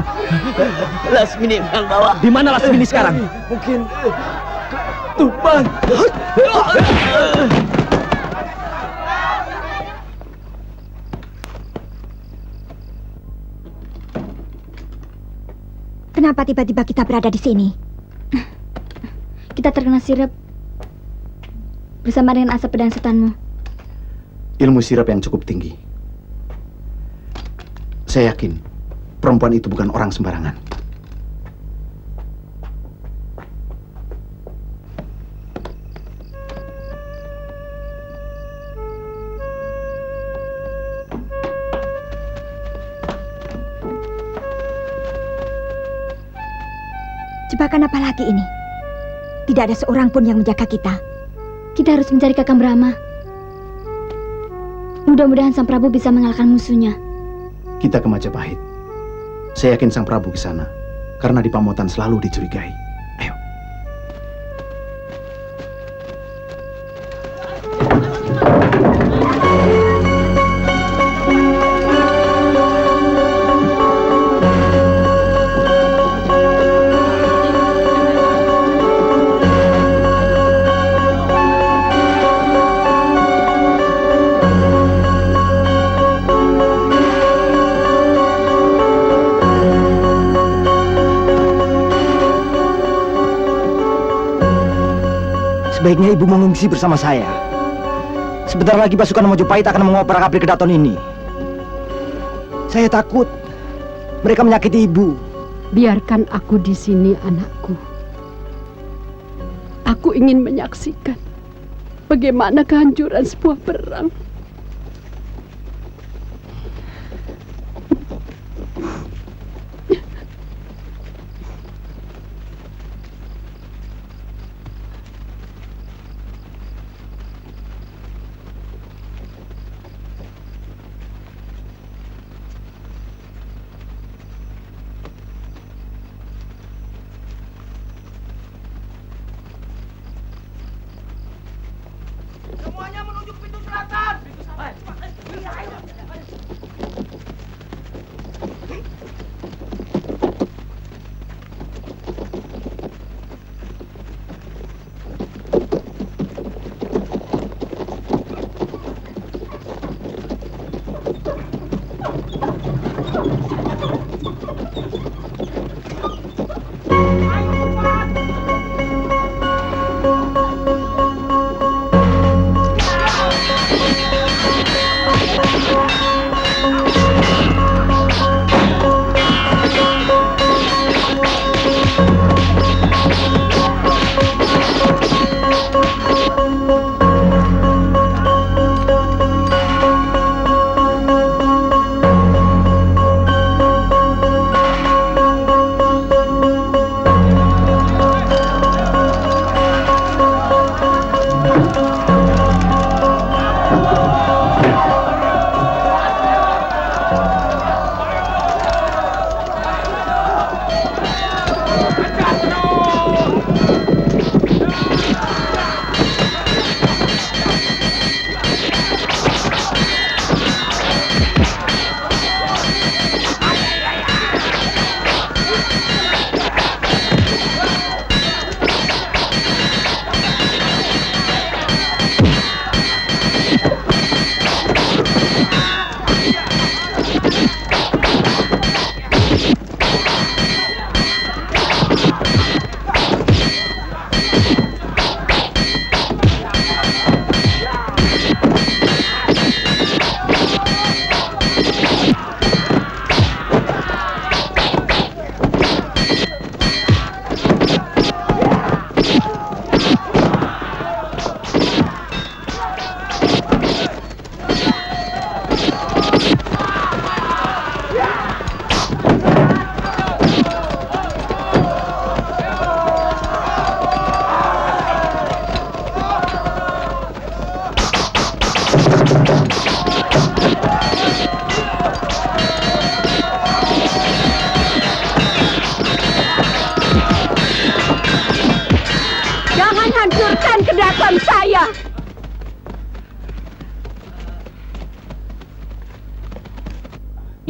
Lasmini yang bawa. Di mana Lasmini sekarang? Mungkin tumpang. Kenapa tiba-tiba kita berada di sini? Kita terkena sirap bersama dengan asap pedang setanmu. Ilmu sirap yang cukup tinggi. Saya yakin perempuan itu bukan orang sembarangan. Jebakan apa lagi ini? Tidak ada seorang pun yang menjaga kita. Kita harus mencari Kakang Brahma. Mudah-mudahan Sang Prabu bisa mengalahkan musuhnya. Kita ke Majapahit. Saya yakin Sang Prabu ke sana karena di Pamotan selalu dicurigai. Ayo. Sebaiknya ibu mengungsi bersama saya. Sebentar lagi pasukan Majapahit akan mengoper kapal Kedaton ini. Saya takut mereka menyakiti ibu. Biarkan aku di sini, anakku. Aku ingin menyaksikan bagaimana kehancuran sebuah perang. Semuanya menuju ke pintu selatan.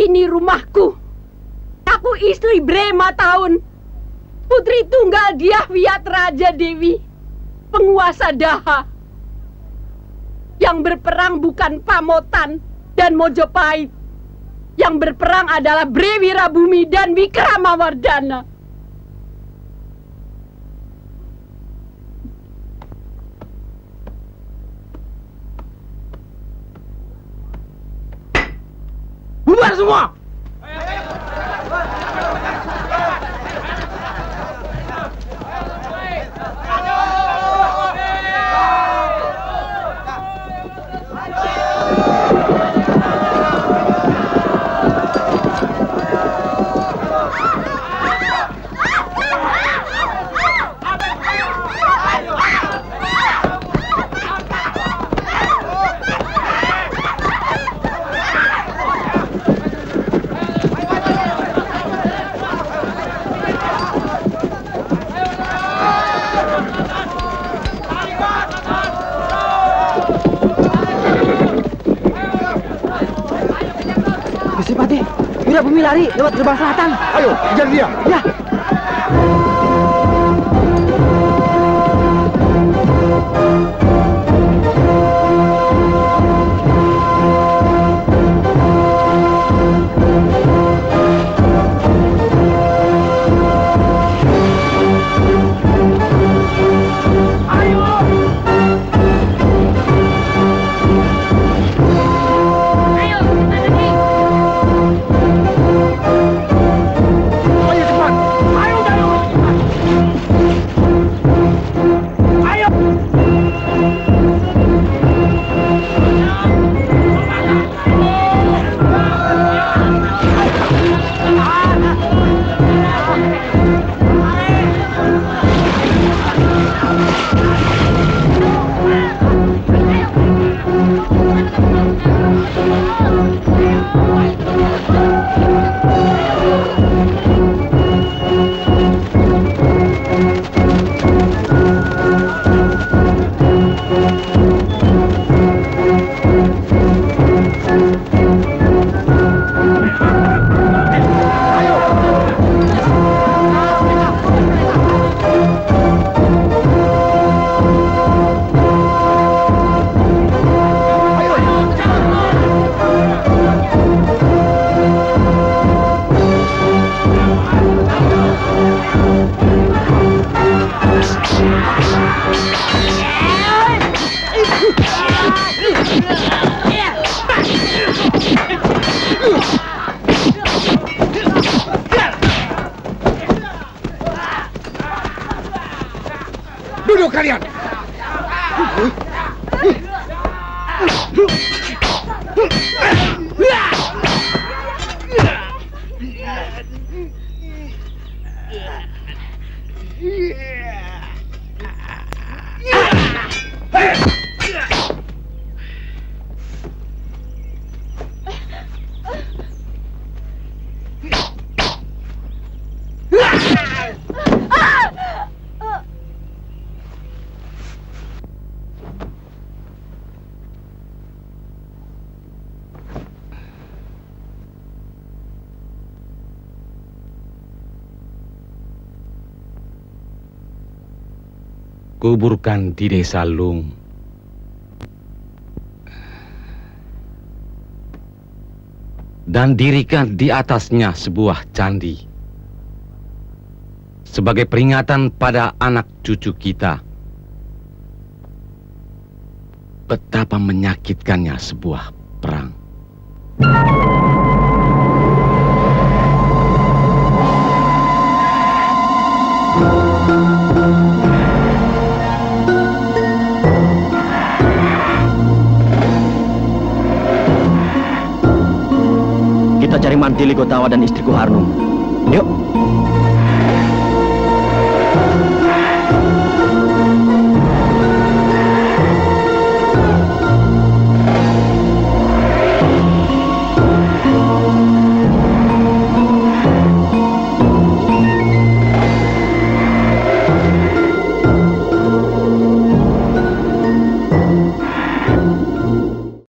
Ini rumahku. Aku istri Brema tahun. Putri tunggal Diahwiat Raja Dewi. Penguasa Daha. Yang berperang bukan Pamotan dan Mojopahit. Yang berperang adalah Bre Wirabumi dan Wikramawardhana. Bubar semua! Gusti Patih, Wirabumi lari lewat gerbang selatan. Ayo, kejar dia. Ya. Duduk kalian. Kuburkan di desa Lung. Dan dirikan di atasnya sebuah candi. Sebagai peringatan pada anak cucu kita. Betapa menyakitkannya sebuah perang. Kita cari Mantili Gotawa dan istriku Harnum. Yuk.